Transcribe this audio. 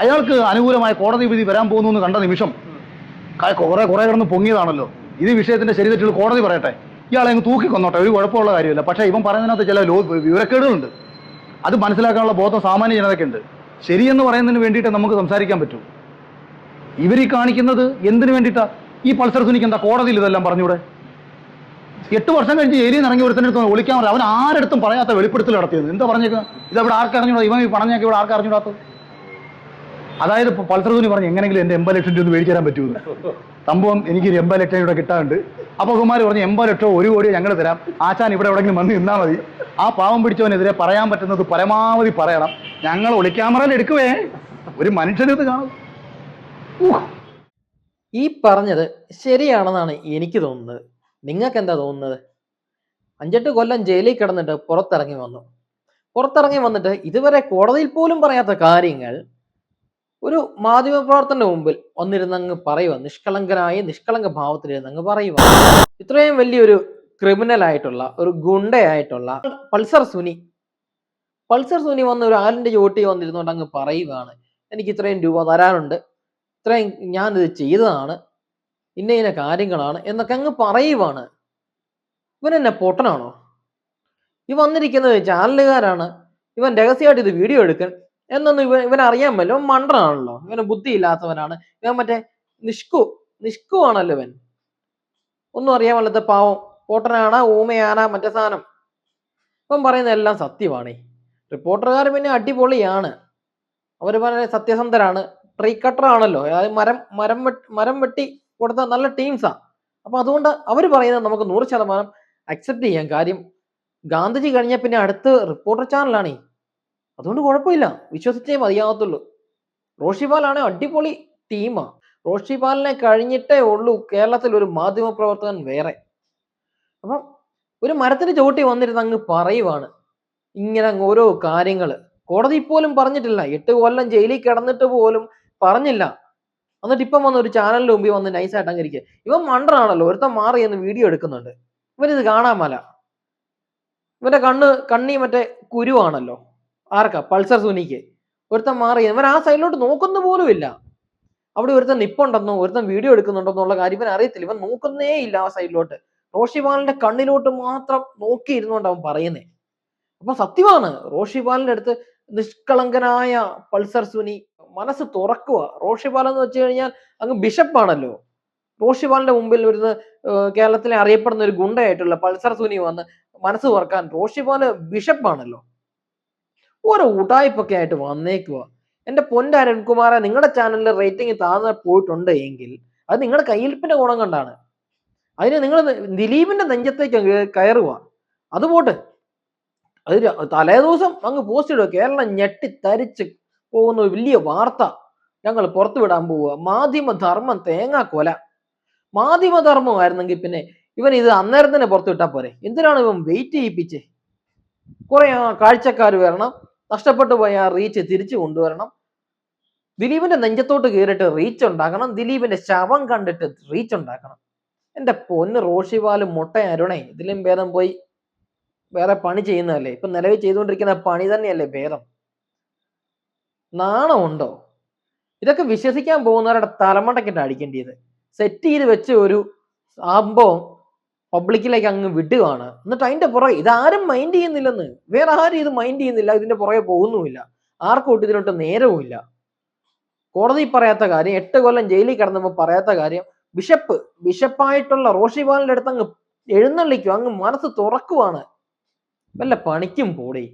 അയാൾക്ക് അനുകൂലമായ കോടതി വിധി വരാൻ പോകുന്നു എന്ന് കണ്ട നിമിഷം കുറെ കിടന്ന് പൊങ്ങിയതാണല്ലോ. ഇത് വിഷയത്തിന്റെ ശരിതെറ്റുകൾ കോടതി പറയട്ടെ, ഇയാളെ അങ്ങ് തൂക്കിക്കൊന്നോട്ടെ, ഒരു കുഴപ്പമുള്ള കാര്യമില്ല. പക്ഷേ ഇവൻ പറയുന്നതിനകത്ത് ചില വിവരക്കേടുകളുണ്ട്. അത് മനസ്സിലാക്കാനുള്ള ബോധം സാമാന്യ ജനതയ്ക്കുണ്ട്. ശരിയെന്ന് പറയുന്നതിന് വേണ്ടിയിട്ട് നമുക്ക് സംസാരിക്കാൻ പറ്റൂ. ഇവർ ഈ കാണിക്കുന്നത് എന്തിനു വേണ്ടിയിട്ടാ? ഈ പൾസർ സുനിക്ക് എന്താ കോടതിയിൽ ഇതെല്ലാം പറഞ്ഞൂടെ? 8 വർഷം കഴിഞ്ഞ് ജയിലിൽ നിന്ന് ഇറങ്ങി ഒരുത്തനെടുത്ത് ഒളിക്കാൻ പറയാം. അവൻ ആരെടുത്തും പറയാത്ത വെളിപ്പെടുത്തൽ നടത്തിയത്. എന്താ പറഞ്ഞേക്കുക? ഇതവിടെ ആർക്കറിഞ്ഞൂടാ? ഇവൻ ഈ പറഞ്ഞേക്ക് ഇവിടെ ആർക്കറിഞ്ഞൂടാത്തത്? അതായത് പൾസർ സുനി പറഞ്ഞു എങ്ങനെയെങ്കിലും എൻ്റെ 80 ലക്ഷം രൂപ ഒന്ന് മേടിച്ചു തരാൻ പറ്റുമെന്ന്. സംഭവം എനിക്ക് 80 ലക്ഷം രൂപ കിട്ടാനുണ്ട്. അപ്പോൾ കുമാർ പറഞ്ഞു 80 ലക്ഷമോ 1 കോടിയോ ഞങ്ങൾ തരാം, ആശാൻ ഇവിടെ എവിടെയെങ്കിലും വന്ന് നിന്നാൽ മതി. ആ പാവം പിടിച്ചവനെതിരെ പറയാൻ പറ്റുന്നത് പരമാവധി പറയണം. ഞങ്ങൾ ഒളിക്യാമറയിൽ എടുക്കുവേ, ഒരു മനുഷ്യനത് കാണും. ഈ പറഞ്ഞത് ശരിയാണെന്നാണ് എനിക്ക് തോന്നുന്നത്. നിങ്ങൾക്ക് എന്താ തോന്നുന്നത്? 5-8 കൊല്ലം ജയിലിൽ കിടന്നിട്ട് പുറത്തിറങ്ങി വന്നിട്ട് ഇതുവരെ കോടതിയിൽ പോലും പറയാത്ത കാര്യങ്ങൾ ഒരു മാധ്യമപ്രവർത്തന്റെ മുമ്പിൽ വന്നിരുന്നങ്ങ് പറയുക, നിഷ്കളങ്ക ഭാവത്തിലിരുന്നങ്ങ് പറയുക. ഇത്രയും വലിയൊരു ക്രിമിനൽ ആയിട്ടുള്ള ഒരു ഗുണ്ടയായിട്ടുള്ള പൾസർ സുനി വന്ന് ഒരു ആലിന്റെ ചോട്ടി വന്നിരുന്നുകൊണ്ട് അങ്ങ് പറയുകയാണ്, എനിക്ക് ഇത്രയും രൂപ തരാനുണ്ട്, ഇത്രയും ഞാനിത് ചെയ്തതാണ്, ഇന്ന കാര്യങ്ങളാണ് എന്നൊക്കെ അങ്ങ് പറയുവാണ്. ഇവൻ എന്നെ പൊട്ടനാണോ? ഈ വന്നിരിക്കുന്നത് ചാനലുകാരാണ്, ഇവൻ രഹസ്യമായിട്ട് ഇത് വീഡിയോ എടുക്കാൻ എന്നൊന്നും ഇവൻ അറിയാൻ പറ്റില്ല. ഇവൻ മണ്ടനാണല്ലോ, ഇവന് ബുദ്ധി ഇല്ലാത്തവനാണ്. ഇവൻ മറ്റേ നിഷ്കു ആണല്ലോ ഇവൻ. ഒന്നും അറിയാൻ പാടില്ലാത്ത പാവം പൊട്ടനാണ്, ഊമയാന, മറ്റേ സാധനം. ഇവൻ പറയുന്ന എല്ലാം സത്യമാണ്. റിപ്പോർട്ടർകാർ പിന്നെ അടിപൊളിയാണ്, അവർ വളരെ സത്യസന്ധരാണ്, ട്രീ കട്ടർ ആണല്ലോ, അതായത് മരം വെട്ടി കൊടുത്ത നല്ല ടീംസാ. അപ്പൊ അതുകൊണ്ട് അവർ പറയുന്നത് നമുക്ക് 100% അക്സെപ്റ്റ് ചെയ്യാം. കാര്യം ഗാന്ധിജി കഴിഞ്ഞ പിന്നെ അടുത്ത് റിപ്പോർട്ടർ ചാനലാണ്, അതുകൊണ്ട് കുഴപ്പമില്ല, വിശ്വസിച്ചേ മതിയാകത്തുള്ളൂ. റോഷിപാലാണ് അടിപൊളി ടീമാ. റോഷിപാലിനെ കഴിഞ്ഞിട്ടേ ഉള്ളൂ കേരളത്തിൽ ഒരു മാധ്യമ പ്രവർത്തകൻ വേറെ. അപ്പം ഒരു മരത്തിന് ചവിട്ടി വന്നിരുന്ന് അങ്ങ് പറയുവാണ് ഇങ്ങനെ ഓരോ കാര്യങ്ങൾ. കോടതി പോലും പറഞ്ഞിട്ടില്ല, 8 കൊല്ലം ജയിലിൽ കിടന്നിട്ട് പോലും പറഞ്ഞില്ല. എന്നിട്ട് ഇപ്പം വന്ന് ഒരു ചാനലിന്റെ മുമ്പിൽ വന്ന് നൈസായിട്ട് അങ്ങിരിക്കുക. ഇവൻ മണ്ടനാണല്ലോ, ഒരുത്തൻ മാറി എന്ന് വീഡിയോ എടുക്കുന്നുണ്ട്. ഇവനിത് കാണാൻ മേല. ഇവന്റെ കണ്ണി മറ്റേ കുരുവാണല്ലോ. ആർക്കാ? പൾസർ സുനിക്ക്. ഒരുത്തൻ മാറി, ഇവൻ ആ സൈഡിലോട്ട് നോക്കുന്ന പോലും ഇല്ല. അവിടെ ഒരുത്തൻ നിപ്പുണ്ടെന്നോ ഒരുത്തൻ വീഡിയോ എടുക്കുന്നുണ്ടോ എന്നുള്ള കാര്യം ഇവൻ അറിയത്തില്ല. ഇവൻ നോക്കുന്നേ ഇല്ല ആ സൈഡിലോട്ട്. റോഷിപാലിന്റെ കണ്ണിലോട്ട് മാത്രം നോക്കിയിരുന്നോണ്ട് അവൻ പറയുന്നേ. അപ്പൊ സത്യമാണ്, റോഷിപാലിന്റെ അടുത്ത് നിഷ്കളങ്കനായ പൾസർ സുനി മനസ്സ് തുറക്കുക. റോഷിപാൽ എന്ന് വെച്ച് കഴിഞ്ഞാൽ അങ്ങ് ബിഷപ്പാണല്ലോ. റോഷിപാലിന്റെ മുമ്പിൽ വരുന്ന കേരളത്തിലെ അറിയപ്പെടുന്ന ഒരു ഗുണ്ടയായിട്ടുള്ള പൾസർ സുനി വന്ന് മനസ്സ് തുറക്കാൻ റോഷിപാല് ബിഷപ്പാണല്ലോ. ഓരോ ഉടായ്പൊക്കെ ആയിട്ട് വന്നേക്കുക. എന്റെ പൊന്ന അരുൺകുമാറെ, നിങ്ങളുടെ ചാനലിൽ റേറ്റിംഗ് താഴ്ന്ന പോയിട്ടുണ്ട് എങ്കിൽ അത് നിങ്ങളുടെ കയ്യിലിപ്പിന്റെ ഗുണം കൊണ്ടാണ്. അതിന് നിങ്ങൾ ദിലീപിന്റെ നെഞ്ചത്തേക്ക് കയറുക. അതുപോട്ട് അത് തലേദിവസം അങ്ങ് പോസ്റ്റ് ഇടുക, കേരളം ഞെട്ടിത്തരിച്ച് പോകുന്ന ഒരു വലിയ വാർത്ത ഞങ്ങൾ പുറത്തുവിടാൻ പോവുക, മാധ്യമധർമ്മം തേങ്ങാക്കൊല. മാധ്യമധർമ്മമായിരുന്നെങ്കിൽ പിന്നെ ഇവൻ ഇത് അന്നേരം തന്നെ പുറത്തുവിട്ടാൽ പോരെ. എന്തിനാണ് ഇവൻ വെയിറ്റ് ചെയ്യിപ്പിച്ചേ? കുറെ കാഴ്ചക്കാർ വരണം, നഷ്ടപ്പെട്ടു പോയ ആ റീച്ച് തിരിച്ചു കൊണ്ടുവരണം, ദിലീപിന്റെ നെഞ്ചത്തോട്ട് കയറിയിട്ട് റീച്ച് ഉണ്ടാക്കണം, ദിലീപിന്റെ ശവം കണ്ടിട്ട് റീച്ച് ഉണ്ടാക്കണം. എന്റെ പൊന്ന് റോഷിപാല് മുട്ടയരുണേ, ഇതിലും ഭേദം പോയി വേറെ പണി ചെയ്യുന്നതല്ലേ. ഇപ്പൊ നിലവിൽ ചെയ്തുകൊണ്ടിരിക്കുന്ന പണി തന്നെയല്ലേ ഭേദം. നാണമുണ്ടോ? ഇതൊക്കെ വിശ്വസിക്കാൻ പോകുന്നവരുടെ തലമണ്ടക്കിട്ട് അടിക്കേണ്ടത്. സെറ്റ് ചെയ്ത് വെച്ച ഒരു സംഭവം പബ്ലിക്കിലേക്ക് അങ്ങ് വിടുകയാണ്. എന്നിട്ട് അതിന്റെ പുറകെ ഇതാരും മൈൻഡ് ചെയ്യുന്നില്ലെന്ന്, വേറെ ആരും ഇത് മൈൻഡ് ചെയ്യുന്നില്ല, ഇതിന്റെ പുറകെ പോകുന്നുമില്ല, ആർക്കും ഇതിലോട്ട് നേരവുമില്ല. കോടതി പറയാത്ത കാര്യം, 8 കൊല്ലം ജയിലിൽ കിടന്നപ്പോൾ പറയാത്ത കാര്യം ബിഷപ്പായിട്ടുള്ള റോഷിപാലിന്റെ അടുത്ത് അങ്ങ് എഴുന്നള്ളിക്കും, അങ്ങ് മനസ്സ് തുറക്കുവാണ്. വല്ല പണിക്കും പോടേ.